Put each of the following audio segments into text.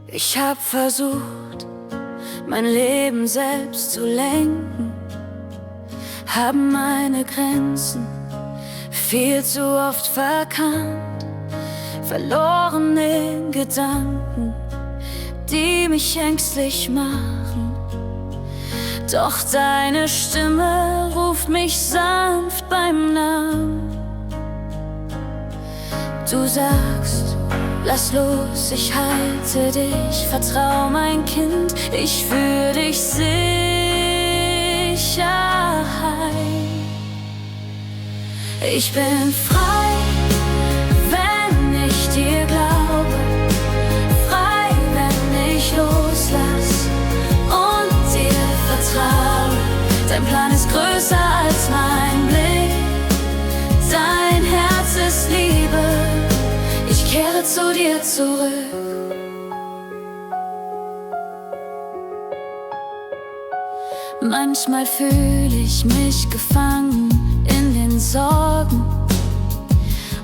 Ich hab versucht, mein Leben selbst zu lenken, hab meine Grenzen viel zu oft verkannt, verloren in Gedanken, die mich ängstlich machen. Doch deine Stimme ruft mich sanft beim Namen. Du sagst, lass los, ich halte dich, vertrau mein Kind, ich führ dich sicher heim. Ich bin frei, wenn ich dir glaube, frei, wenn ich loslass und dir vertraue. Dein Plan ist größer als mein Blick, dein Herz ist Liebe, ich kehre zu dir zurück. Manchmal fühle ich mich gefangen in den Sorgen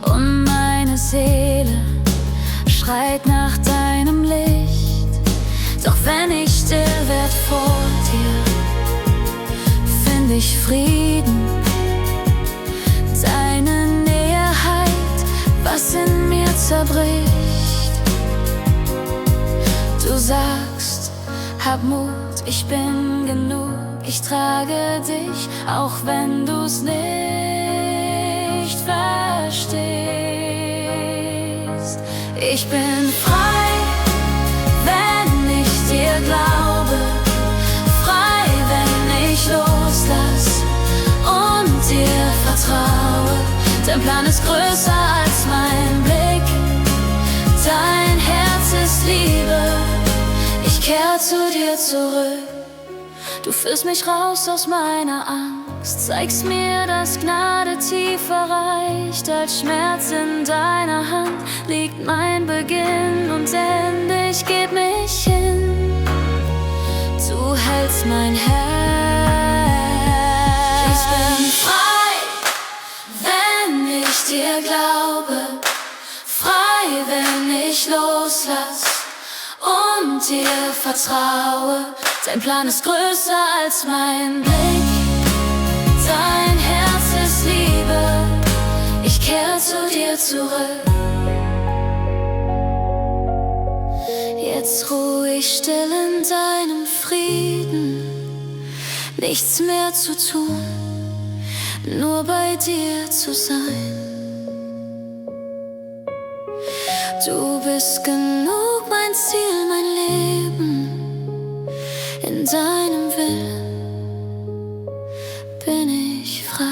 und meine Seele schreit nach deinem Licht. Doch wenn ich still werd vor dir, find ich Frieden. Deine Nähe heilt, was in mir zerbricht. Du sagst, hab Mut, ich bin genug, ich trage dich, auch wenn du's nicht verstehst. Ich bin frei, wenn ich dir glaube, frei, wenn ich loslass und dir vertraue. Dein Plan ist größer als mein Blick, dein Herz ist Liebe, ich kehre zu dir zurück. Du führst mich raus aus meiner Angst, zeigst mir, dass Gnade tiefer reicht als Schmerz. In deiner Hand liegt mein Beginn und Ende, ich geb mich hin. Du hältst mein Herz. Ich bin frei, wenn ich dir glaube, frei, wenn ich loslass und dir vertraue. Dein Plan ist größer als mein Blick, dein Herz ist Liebe, ich kehre zu dir zurück. Jetzt ruh ich still in deinem Frieden, nichts mehr zu tun, nur bei dir zu sein. Du bist genug, mein Ziel, mein Leben. In deinem Willen bin ich frei.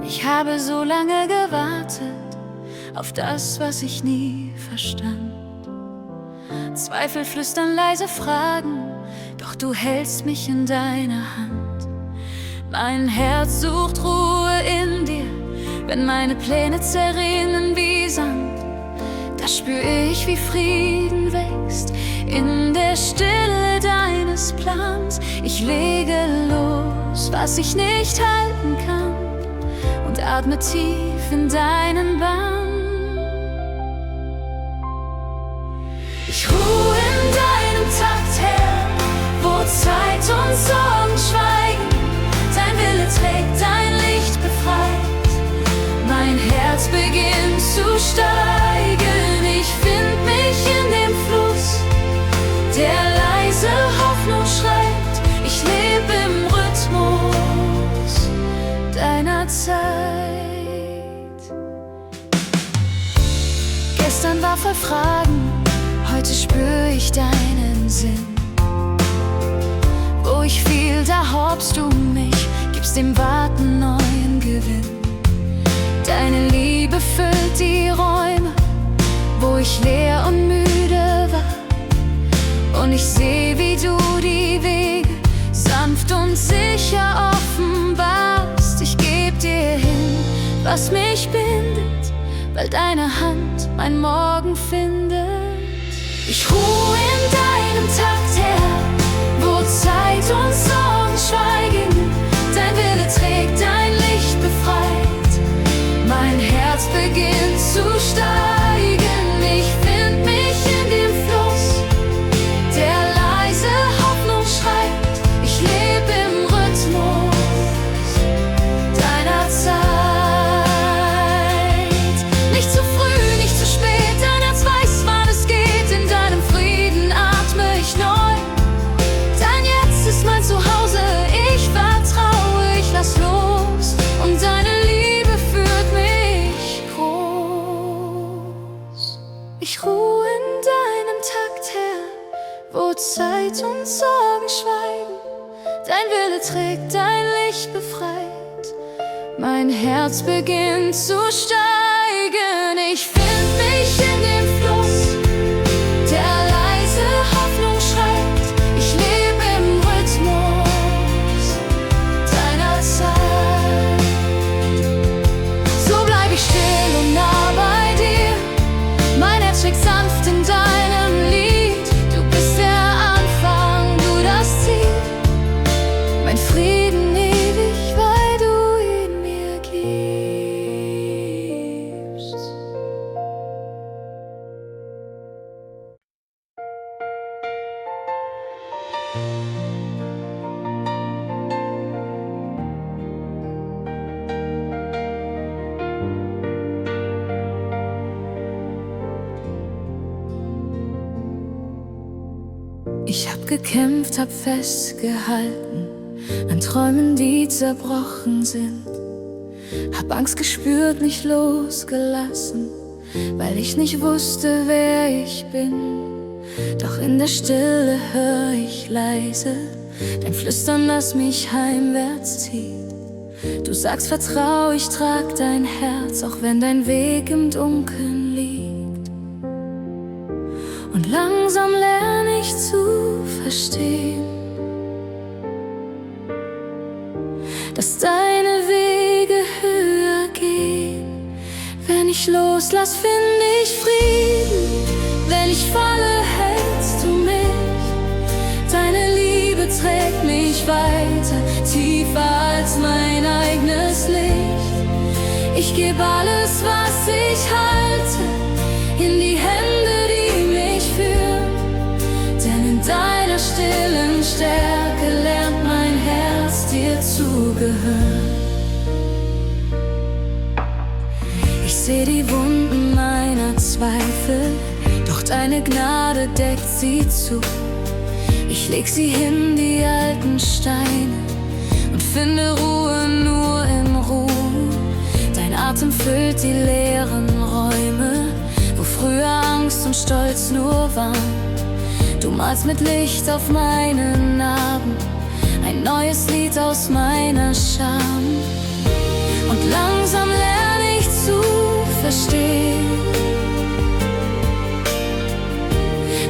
Ich habe so lange gewartet auf das, was ich nie verstand. Zweifel flüstern, leise Fragen, doch du hältst mich in deiner Hand. Mein Herz sucht Ruhe in dir, wenn meine Pläne zerrinnen wie Sand. Da spür ich, wie Frieden wächst in der Stille deines Plans. Ich lege los, was ich nicht halten kann, und atme tief in deinen Bann. Ich ruhe in deinem Takt, Herr, wo Zeit und Sorgen schweigen. Dein Wille trägt, dein Licht befreit. Mein Herz beginnt zu steigen. Ich find mich in dem Fluss, der leise Hoffnung schreibt. Ich lebe im Rhythmus deiner Zeit. Gestern war voll Fragen, heute spür ich deinen Sinn. Wo ich fiel, da horbst du mich, gibst dem Warten neuen Gewinn. Deine Liebe füllt die Räume, wo ich leer und müde war. Und ich seh, wie du die Wege sanft und sicher offenbarst. Ich geb dir hin, was mich bindet, weil deine Hand mein Morgen findet. Ich ruhe in deinem Takt, Herr, wo Zeit und Sorgen schweigen. Dein Wille trägt, dein Licht befreit. Mein Herz beginnt zu steigen. Ich find mich in dem Fluss, der leise Hoffnung schreibt. Ich lebe im Rhythmus deiner Zeit. Nicht zu früh, nicht zu spät, dein Herz weiß, wann es geht. In deinem Frieden atme ich neu. Dein Jetzt ist mein Zuhause, ich vertraue, ich lass los und deine Liebe führt mich groß. Ich ruhe in deinem Takt, Herr, wo Zeit und Sorgen schweigen. Dein Wille trägt, dein Licht befreit. Mein Herz beginnt zu steigen. Ich find mich in dem Fluss, der leise Hoffnung schreibt. Ich lebe im Rhythmus deiner Zeit. So bleib ich still und nah bei dir. Mein Herz schlägt sanft in deinem Lied. Du bist der Anfang, du das Ziel. Mein Frieden ewig, weil du ihn mir gibst. Ich hab gekämpft, hab festgehalten an Träumen, die zerbrochen sind. Hab Angst gespürt, nicht losgelassen, weil ich nicht wusste, wer ich bin. Doch in der Stille hör ich leise dein Flüstern, das mich heimwärts zieht. Du sagst, vertrau, ich trag dein Herz, auch wenn dein Weg im Dunkeln liegt. Und langsam lerne ich zu verstehen, dass deine Wege höher gehen. Wenn ich loslass, find ich Frieden. Wenn ich falle, hältst du mich. Deine Liebe trägt mich weiter, tiefer als mein eigenes Licht. Ich geb alles, was ich halte, in die Hände, die mich führen. Denn in deiner stillen Stärke lernt mein Herz dir zugehören. Ich seh die Wunden meiner Zweifel, doch deine Gnade deckt sie zu. Ich leg sie hin, die alten Steine, und finde Ruhe nur in Ruhe. Dein Atem füllt die leeren Räume, wo früher Angst und Stolz nur waren. Du malst mit Licht auf meine Narben, ein neues Lied aus meiner Scham. Und langsam lerne ich zu verstehen,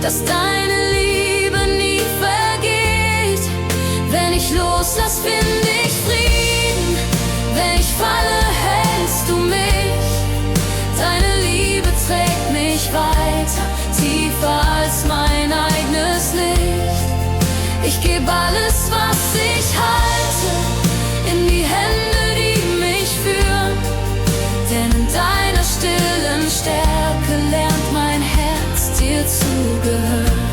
dass deine Liebe nie vergeht. Wenn ich loslass, find ich Frieden. Wenn ich falle, hältst du mich. Deine Liebe trägt mich weiter, tiefer als mein eigenes Licht. Ich geb alles, was ich halte, in die Hände, die mich führen. Denn in deiner stillen Stärke lernt mein Herz dir zugehören.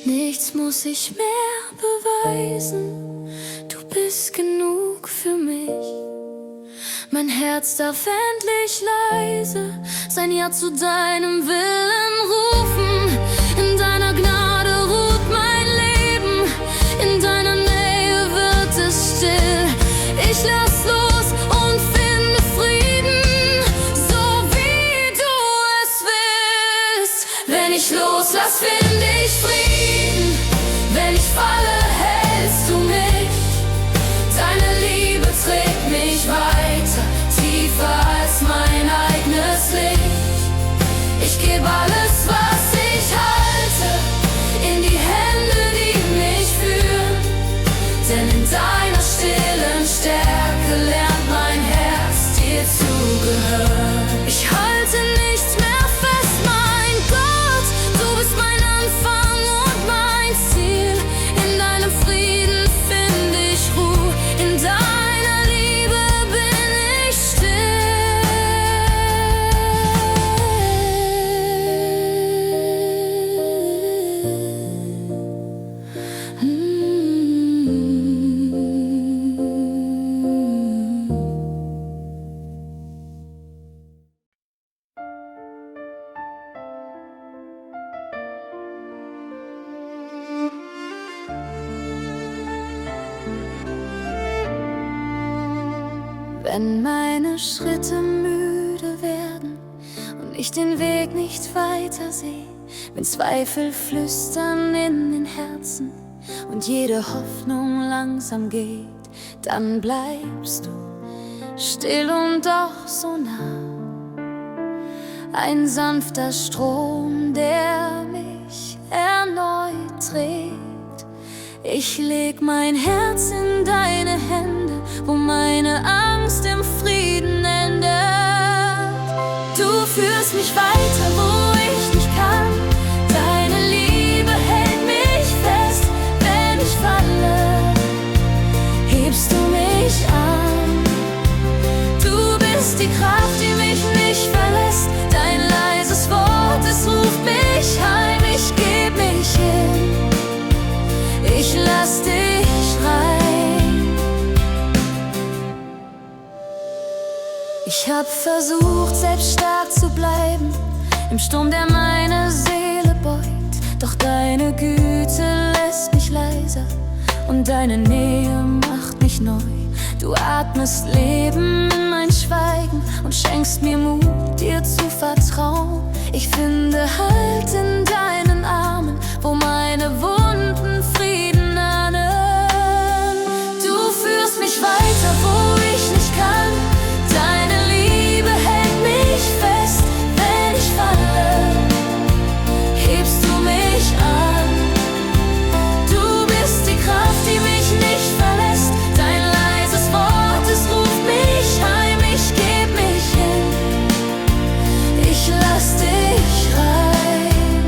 Nichts muss ich mehr beweisen, du bist genug für mich. Mein Herz darf endlich leise sein Ja zu deinem Willen rufen. In deiner Gnade ruht mein Leben, in deiner Nähe wird es still. Ich lass los und finde Frieden, so wie du es willst. Wenn ich loslass, find ich Frieden. Wenn ich falle, hältst du mich. Deine Liebe trägt mich weiter, tiefer als mein eigenes Licht. Ich geb alles, was ich halte, in die Hände, die mich führen. Denn in deiner stillen Stärke lernt man aufgehört. Ich halte nichts mehr fest, mein Gott, du bist mein Anfang und mein Ziel. In deinem Frieden finde ich Ruhe, in deiner Liebe bin ich Wenn meine Schritte müde werden und ich den Weg nicht weiter sehe, wenn Zweifel flüstern in den Herzen und jede Hoffnung langsam geht, dann bleibst du still und doch so nah. Ein sanfter Strom, der mich erneut trägt. Ich leg mein Herz in deine Hände, wo meine Angst im Frieden endet. Du führst mich weiter, wo ich nicht kann. Deine Liebe hält mich fest. Wenn ich falle, hebst du mich an. Du bist die Kraft, die mich nicht verlässt. Dein leises Wort, es ruft mich heim. Ich geb mich hin, ich lass dich rein. Ich hab versucht, selbst stark zu bleiben, im Sturm, der meine Seele beut. Doch deine Güte lässt mich leiser und deine Nähe macht mich neu. Du atmest Leben in mein Schweigen und schenkst mir Mut, dir zu vertrauen. Ich finde Halt in deinen Armen, wo meine Wunden Frieden ahnen. Du führst mich weiter, wo ich nicht kann. Deine Liebe hält mich fest. Wenn ich falle, hebst du mich an. Du bist die Kraft, die mich nicht verlässt. Dein leises Wort, es ruft mich heim. Ich geb mich hin, ich lass dich rein.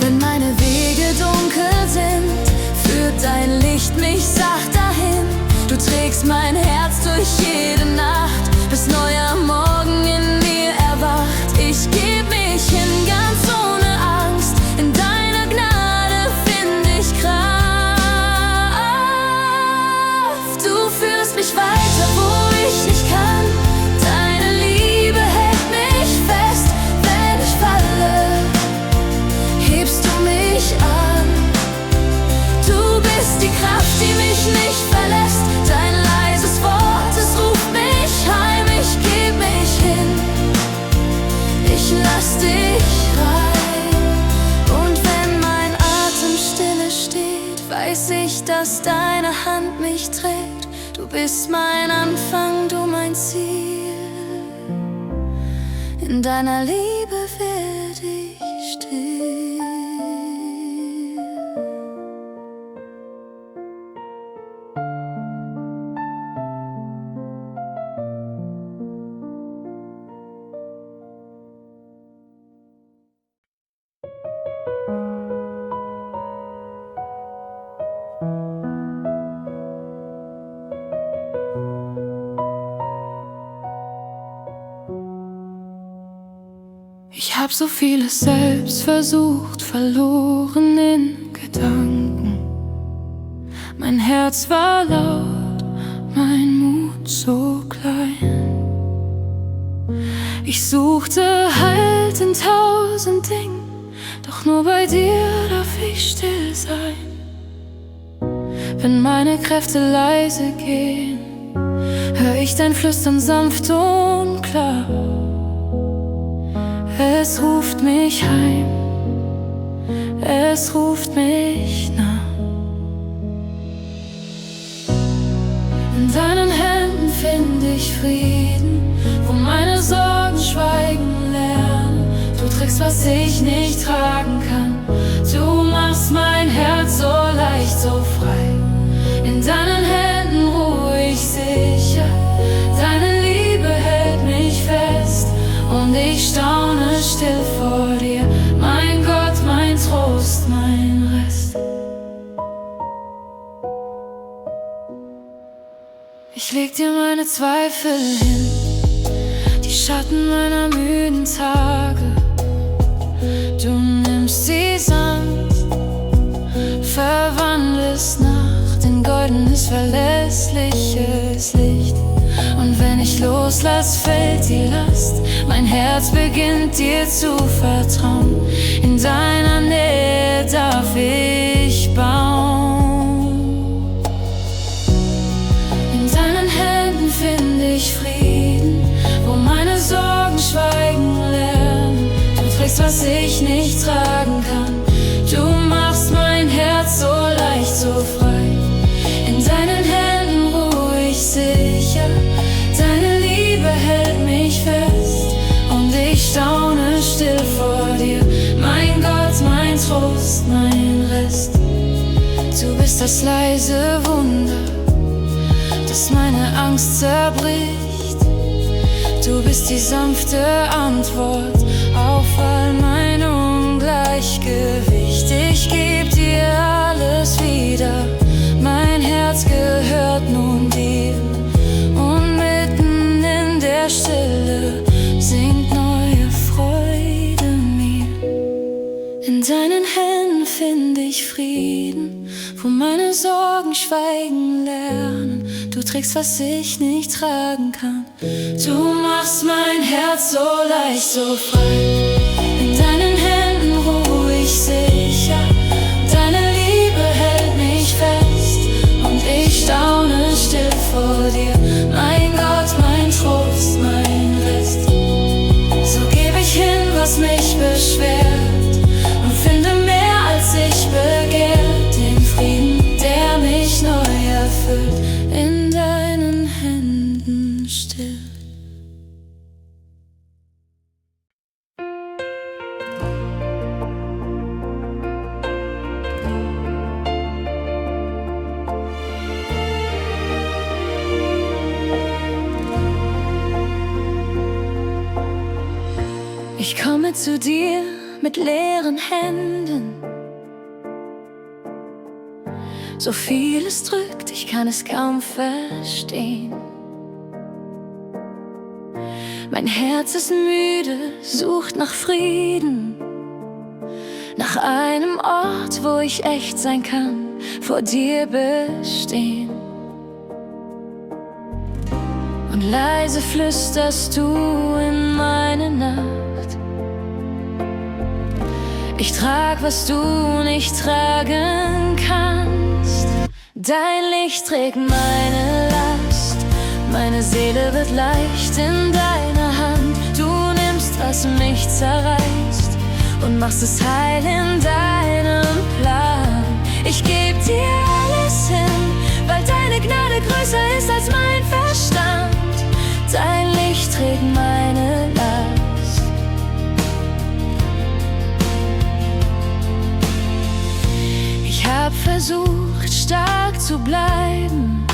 Wenn meine Wege dunkel sind, führt dein Licht mich sacht dahin. Du trägst mein Herz durch jede Nacht, bis neuer Morgen in mir erwacht. Ich geb mich hin, ganz ohne Angst. In deiner Gnade find ich Kraft. Du führst mich weiter, wo ich nicht kann. Deine Liebe hält mich fest. Wenn ich falle, hebst du mich an. Du bist die Kraft, die mich nicht verlässt. Dein leises Wort, es ruft mich heim. Ich geb mich hin, ich lass dich rein. Und wenn mein Atem stille steht, weiß ich, dass deine Hand mich trägt. Du bist mein Anfang, du mein Ziel. In deiner Liebe werd ich still. Ich hab so vieles selbst versucht, verloren in Gedanken. Mein Herz war laut, mein Mut so klein. Ich suchte Halt in 1000 Dingen, doch nur bei dir darf ich still sein. Wenn meine Kräfte leise gehen, hör ich dein Flüstern sanft und klar. Es ruft mich heim, es ruft mich nah. In deinen Händen find ich Frieden, wo meine Sorgen schweigen lernen. Du trägst, was ich nicht tragen kann. Du machst mein Herz so leicht, so frei. In deinen Händen ruhe ich sicher. Deine Liebe hält mich leg dir meine Zweifel hin, die Schatten meiner müden Tage. Du nimmst sie sanft, verwandelst Nacht in goldenes, verlässliches Licht. Und wenn ich loslass, fällt die Last. Mein Herz beginnt dir zu vertrauen. In deiner Nähe darf ich bauen. In deinen Händen finde ich Frieden, wo meine Sorgen schweigen lernen. Du trägst, was ich nicht tragen kann. Du machst mein Herz so leicht, so frei. In deinen Händen ruhe ich sicher. Deine Liebe hält mich fest und ich staune still vor dir. Mein Gott, mein Trost, mein Rest. Du bist das leise Wunder, das meine Angst zerbricht. Du bist die sanfte Antwort auf all mein Ungleichgewicht. Ich geb dir alles wieder, mein Herz gehört nun dir. Und mitten in der Stille singt neue Freude mir. In deinen Händen finde ich Frieden, wo meine Sorgen schweigen lernen. Du trägst, was ich nicht tragen kann. Du machst mein Herz so leicht, so frei. In deinen Händen ruhe ich sicher. Deine Liebe hält mich fest und ich staune still vor dir. Mein Gott, mein Trost, mein Rest. So gebe ich hin, was mich beschwert, und finde mehr, als ich begehrt. Den Frieden, der mich neu erfüllt, in deinen Händen still. Ich komme zu dir mit leeren Händen. So vieles drückt, ich kann es kaum verstehen. Mein Herz ist müde, sucht nach Frieden, nach einem Ort, wo ich echt sein kann, vor dir bestehen. Und leise flüsterst du in meine Nacht. Ich trag, was du nicht tragen kannst. Dein Licht trägt meine Last. Meine Seele wird leicht in deiner Hand. Du nimmst, was mich zerreißt, und machst es heil in deinem Plan. Ich geb dir alles hin, weil deine Gnade größer ist als mein Verstand. Dein Licht trägt meine Last. Ich hab versucht, stark zu bleiben,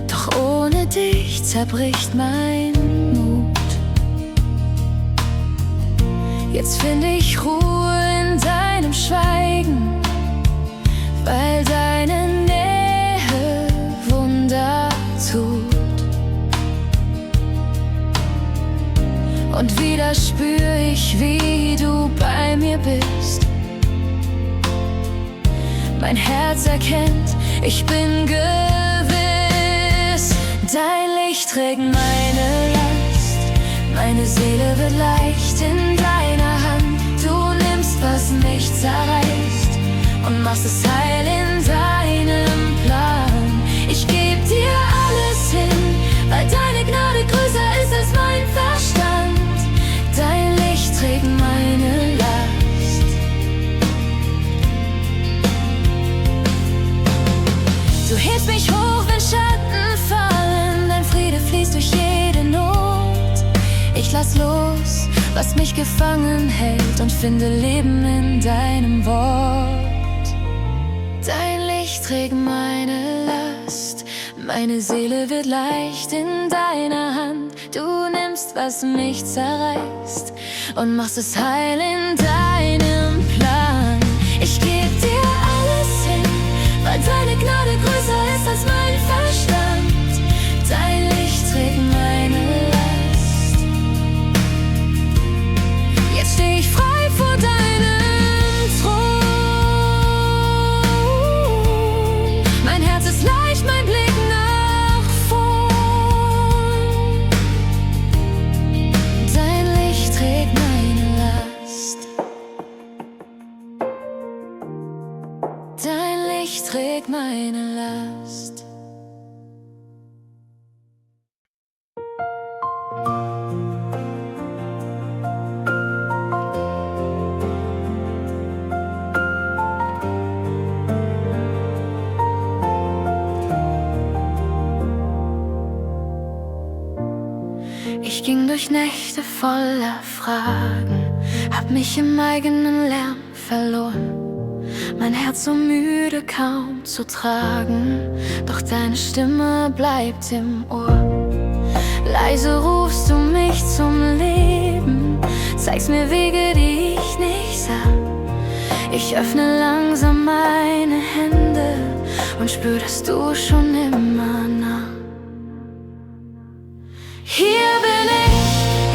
doch ohne dich zerbricht mein Mut. Jetzt finde ich Ruhe in deinem Schweigen, weil deine Nähe Wunder tut. Und wieder spür ich, wie du bei mir bist. Mein Herz erkennt, ich bin gewiss. Dein Licht trägt meine Last. Meine Seele wird leicht in deiner Hand. Du nimmst, was mich zerreißt, und machst es heil in deinem Plan. Ich geb dir alles hin, weil deine Gnade größer ist als mein Verstand. Dein Licht trägt meine Last. Du hebst mich hoch, wenn Schatten fallen. Dein Friede fließt durch jede Not. Ich lass los, was mich gefangen hält, und finde Leben in deinem Wort. Dein Licht trägt meine Last. Meine Seele wird leicht in deiner Hand. Du nimmst, was mich zerreißt, und machst es heil in deinem Plan. Ich geb dir alles hin, weil deine Gnade größer ist als Ich ging durch Nächte voller Fragen, hab mich im eigenen Lärm verloren. Mein Herz so müde kaum zu tragen, doch deine Stimme bleibt im Ohr. Leise rufst du mich zum Leben, zeigst mir Wege, die ich nicht sah. Ich öffne langsam meine Hände und spür, dass du schon immer nah. Hier bin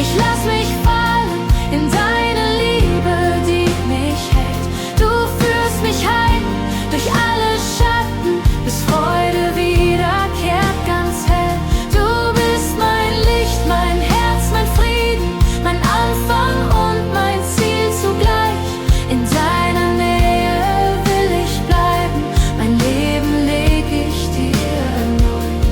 ich lass mich fallen in deine Liebe, die mich hält. Du führst mich heim durch alle Schatten, bis Freude wiederkehrt ganz hell. Du bist mein Licht, mein Herz, mein Frieden, mein Anfang und mein Ziel zugleich. In deiner Nähe will ich bleiben, mein Leben leg ich dir erneut.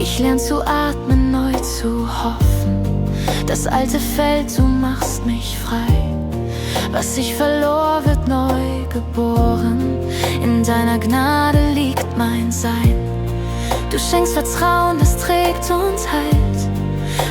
Ich lern zu atmen, neu zu hoffen. Das Alte fällt, du machst mich frei. Was ich verlor, wird neu geboren. In deiner Gnade liegt mein Sein. Du schenkst Vertrauen, das trägt und heilt.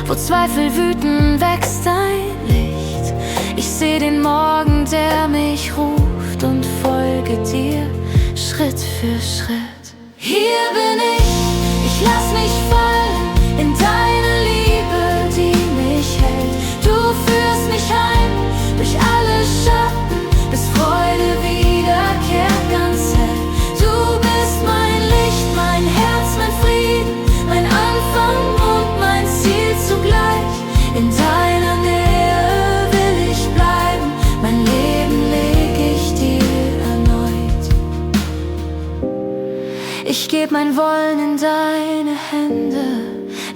Wo Zweifel wüten, wächst dein Licht. Ich seh den Morgen, der mich ruft, und folge dir Schritt für Schritt. Hier bin ich lass mich fallen in deine Liebe, die mich hält. Du führst mich heim durch alle Schatten, bis Freude wiederkehrt ganz hell. Du bist mein Licht, mein Herz, mein Frieden, mein Anfang und mein Ziel zugleich. In deiner Nähe will ich bleiben, mein Leben leg ich dir erneut. Ich geb mein Wollen in deine Hände,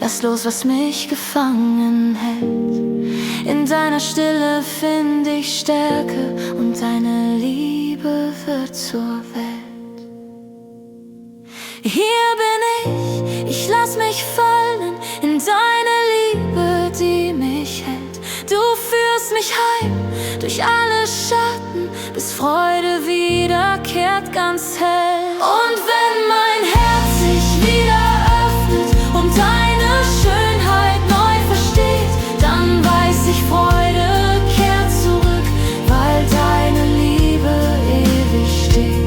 lass los, was mich gefangen hält. In deiner Stille find ich Stärke und deine Liebe wird zur Welt. Hier bin ich lass mich fallen in deine Liebe, die mich hält. Du führst mich heim durch alle Schatten, bis Freude wiederkehrt ganz hell. Und wenn mein Herz sich wieder öffnet und deine Schönheit neu versteht, dann weiß ich, Freude kehrt zurück, weil deine Liebe ewig steht.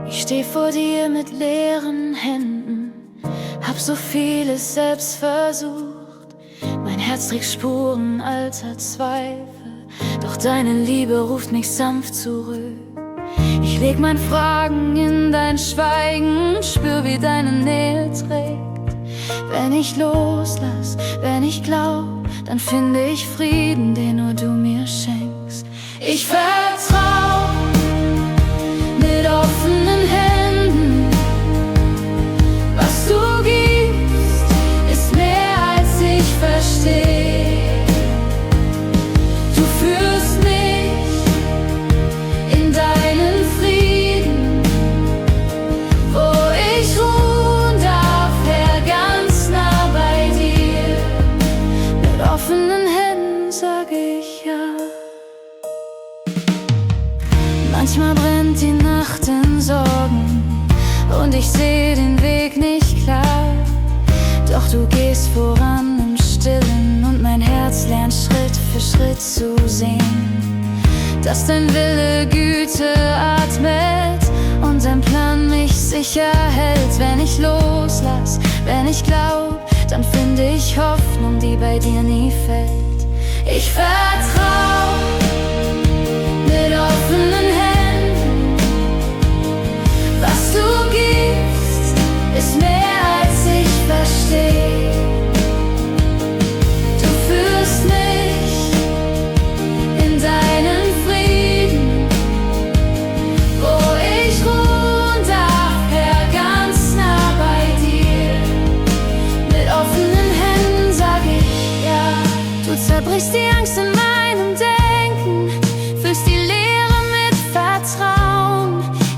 Ich steh vor dir mit leeren Händen, hab so vieles selbst versucht. Mein Herz trägt Spuren alter Zweifel, doch deine Liebe ruft mich sanft zurück. Ich leg mein Fragen in dein Schweigen, spür, wie deine Nähe trägt. Wenn ich loslass, wenn ich glaub, dann finde ich Frieden, den nur du mir schenkst. Ich vertrau mit offenen Händen. Was du gibst, ist mehr als ich versteh. Du führst mich in deinen Frieden, wo ich ruhen darf, Herr, ganz nah bei dir. Mit offenen Händen sag ich ja. Manchmal brennt die Nacht in Sorgen und ich seh den Weg nicht klar. Doch du gehst voran im Stillen und mein Herz lernt Schritt für Schritt zu sehen, dass dein Wille Güte atmet und dein Plan mich sicher hält. Wenn ich loslass, wenn ich glaub, dann finde ich Hoffnung, die bei dir nie fällt. Ich vertrau mit offenen Händen. Was du gibst, ist mehr als ich versteh. Du führst mich in deinen Frieden, wo ich ruhe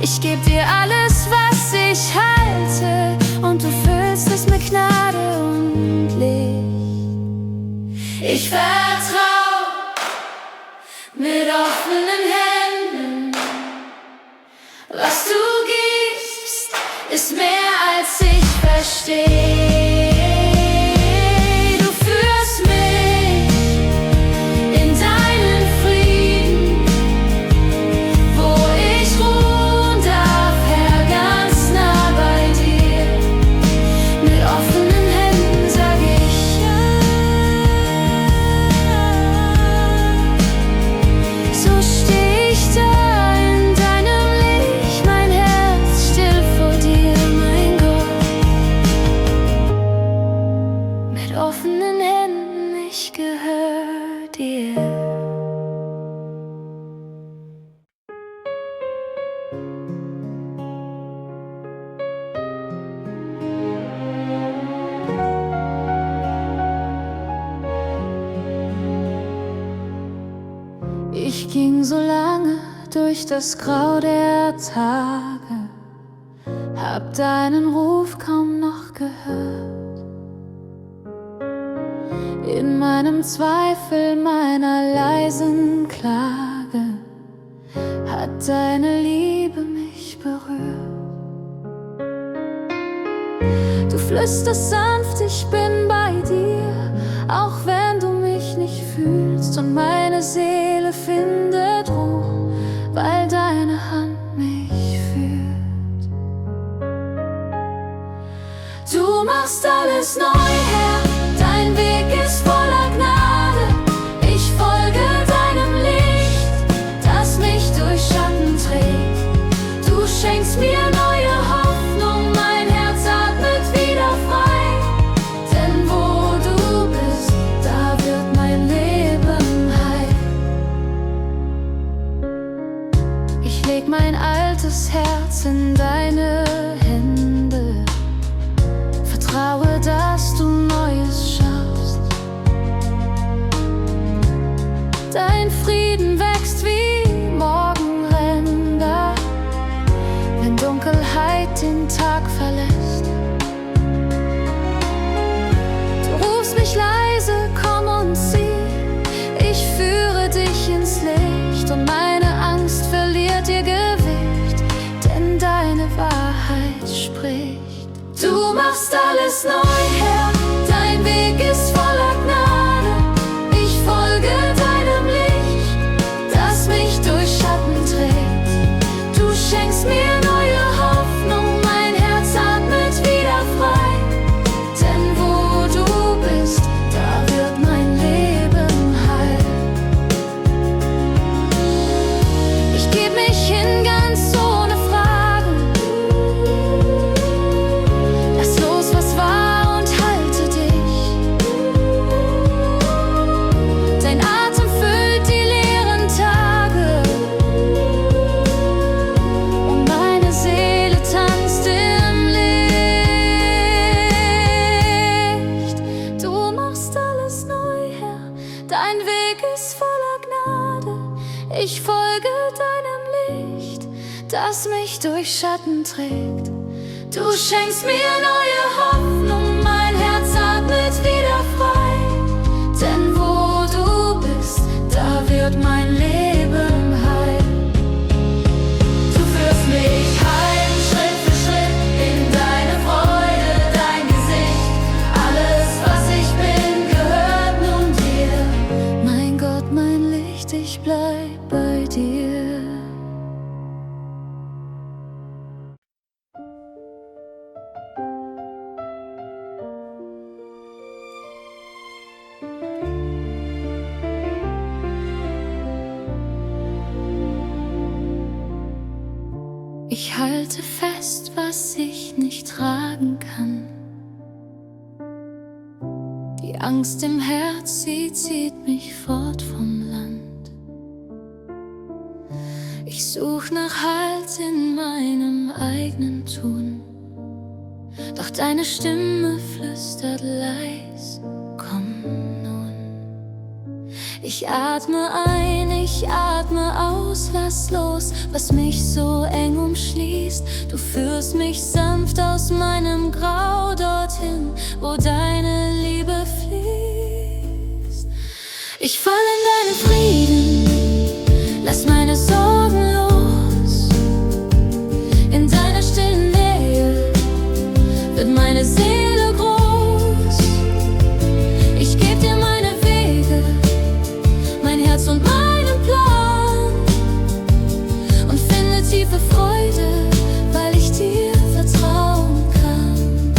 Ich geb dir alles, was ich halte, und du füllst es mit Gnade und Licht. Ich vertrau mit offenen Händen. Was du gibst, ist mehr als ich verstehe. Offenen Händen, ich gehör dir. Ich ging so lange durch das Grau der Tage, hab deinen Ruf kaum noch gehört. In meinem Zweifel, meiner leisen Klage, hat deine Liebe mich berührt. Du flüsterst sanft, ich bin bei dir, auch wenn du mich nicht fühlst. Und meine Seele findet Ruhe, weil deine Hand mich führt. Du machst alles neu, Herr. Dein Weg ist voller Gnade, ich folge deinem Licht, das mich durch Schatten trägt. Du schenkst mir neue Hoffnung, mein Herz atmet wieder frei. Denn wo du bist, da wird mein Leben heil. Ich leg mein altes Herz in deine Hände, vertraue, dass du Neues schaffst. Dein Frieden wächst wie Morgenränder, wenn Dunkelheit den Tag verlässt. Du rufst mich leise, komm und sieh, ich führe dich ins Licht. Und meine Angst verliert ihr Gewicht, denn deine Wahrheit spricht. Du machst alles neu, Herr, dein Weg ist voller Gnade. Ich folge deinem Licht, das mich durch Schatten trägt. Du schenkst mir neue Hoffnung, mein Herz atmet wieder frei. Denn wo du bist, da wird mein Leben heil. Ich geb mich hin ganz ohne Fragen, lass los, was war, und halte dich. Dein Atem füllt die leeren Tage, und meine Seele tanzt im Licht. Du machst alles neu, Herr, dein Weg ist voller Gnade. Ich folge deinem Licht, das mich durch Schatten trägt. Du schenkst mir neue Hoffnung, mein Herz atmet wieder frei. Denn wo du bist, da wird mein Leben heil. Du führst mich heim, Schritt für Schritt, in deine Freude, dein Gesicht. Alles, was ich bin, gehört nun dir. Mein Gott, mein Licht, ich bleib bei dir. Ich halte fest, was ich nicht tragen kann. Die Angst im Herz, sie zieht mich fort vom Land. Ich such nach Halt in meinem eigenen Tun, doch deine Stimme flüstert leis, komm nun. Ich atme ein, ich atme aus, lass los, was mich so eng umschließt. siehst. Du führst mich sanft aus meinem Grau dorthin, wo deine Liebe fließt. Ich fall in deinen Frieden, lass meine Sorgen los. In deiner stillen Nähe wird meine Seele groß. Ich geb dir meine Wege, mein Herz und meinen Plan und finde tiefe Freude, weil ich dir vertrauen kann.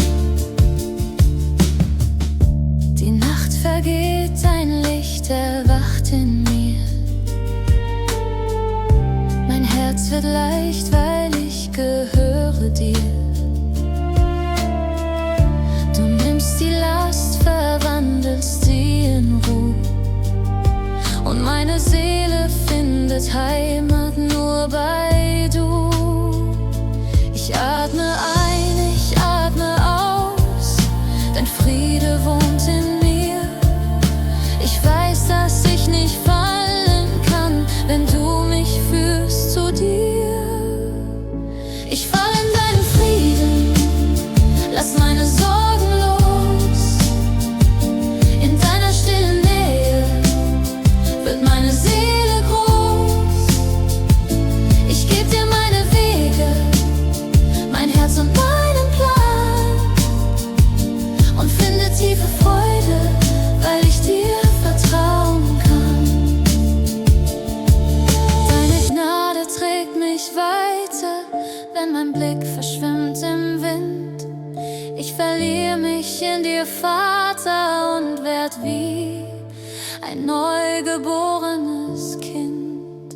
Die Nacht vergeht, dein Licht erwacht in mir. Mein Herz wird leicht, weil ich gehöre dir. Du nimmst die Last, verwandelst sie in Ruhe, und meine Seele findet Heimat nur bei du. Ich atme ein, ich atme aus, dein Friede wohnt in mir. Ich weiß, dass ich nicht fallen kann, wenn du mich führst zu dir. Ich fall in deinen Frieden, lass meine Sorgen los. In deiner stillen Nähe wird meine Seele groß. Ich geb dir meine Wege, mein Herz und meinen Plan und finde tiefe Freude, weil ich dir vertrauen kann. Deine Gnade trägt mich weiter, wenn mein Blick verschwimmt im Wind. Ich verliere mich in dir, Vater, und werd wie ein neugeborenes Kind.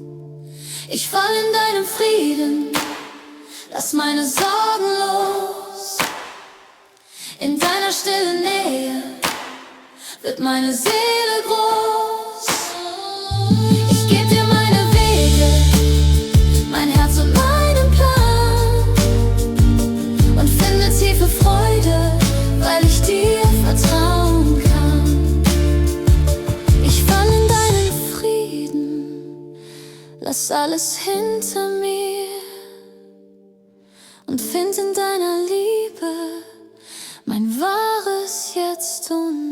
Ich fall in deinem Frieden, lass meine Sorgen los. In deiner stillen Nähe wird meine Seele groß. Ich geb dir meine Wege, mein Herz und meinen Plan und finde tiefe Freude, weil ich dir vertrauen kann. Ich fall in deinen Frieden, lass alles hinter mir und find in deiner Liebe mein wahres Jetzt und